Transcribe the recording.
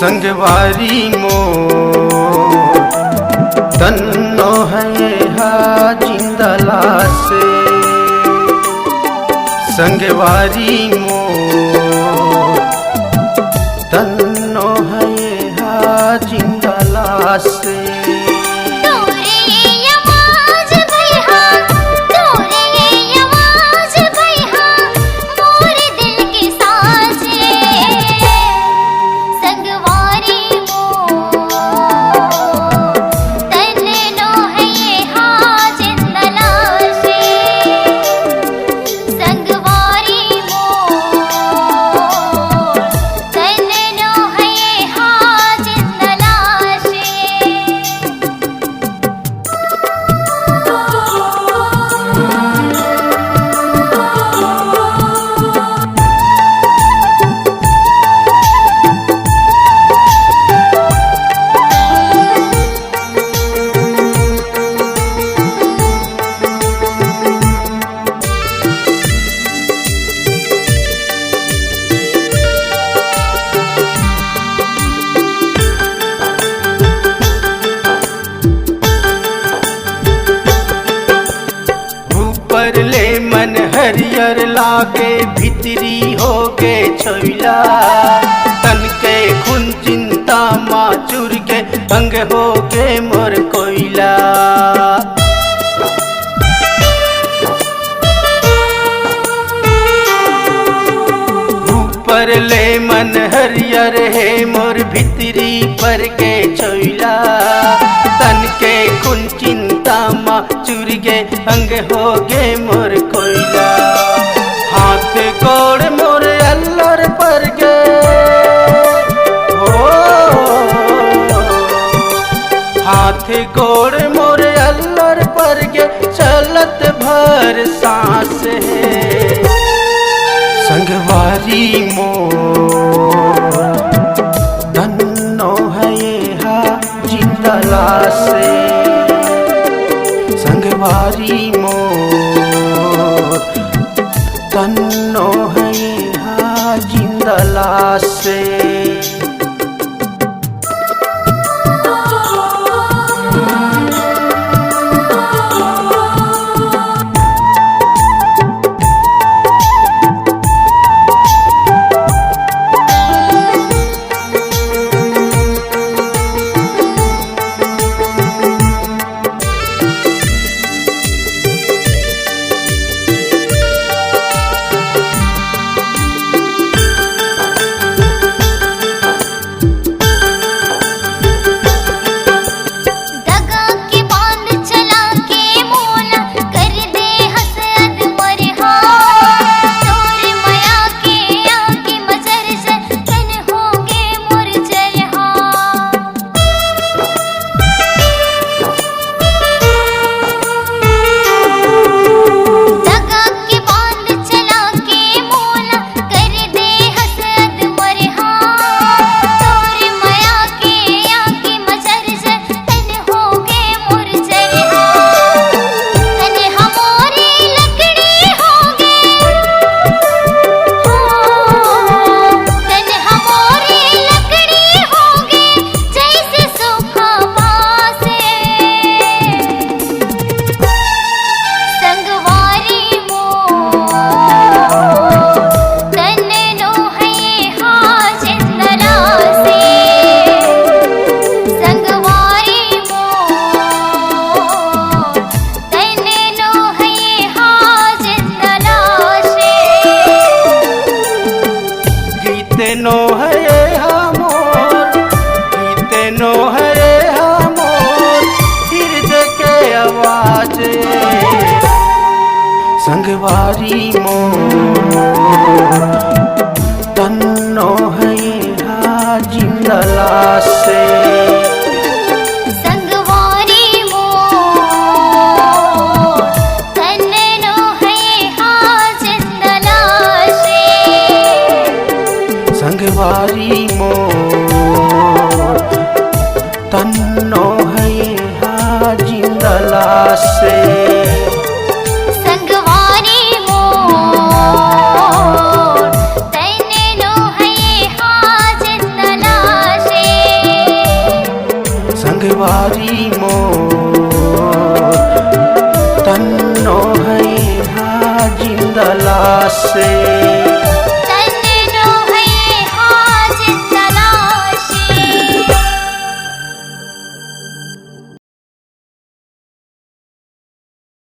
संगवारी मोर तन्नो है हा जिंदला से। संगवारी मोर तन्नो है हा जिंदला से। ले मन हरियर लागे भितरी हो गे छोइला। तन के खून चिंता माचुर के अंग हो गे मोर कोइला। ऊपर ले मन हरियर है मोर भितरी पर के छोइला। तन के खून चिंता माचुर गे अंग हो गे मोर कोइला। हाथ गोड़ मोर अल्लर पर गे हो। हाथ गोड़ मोर अल्लर पर गे चलत भर सांस है। संगवारी मोर तन्नो है हा जिंदला से। संगवारी मोर तन्नो है हा जिंदला से। नो है हमोर गीते नो है हमोर हृदय के आवाज। संगवारी मोर तन्नो है हा जिंदला से। संगवारी मोर तन्नो है हा जिंदला से। संगवारी मोर तन्नो है हा जिंदला से। से।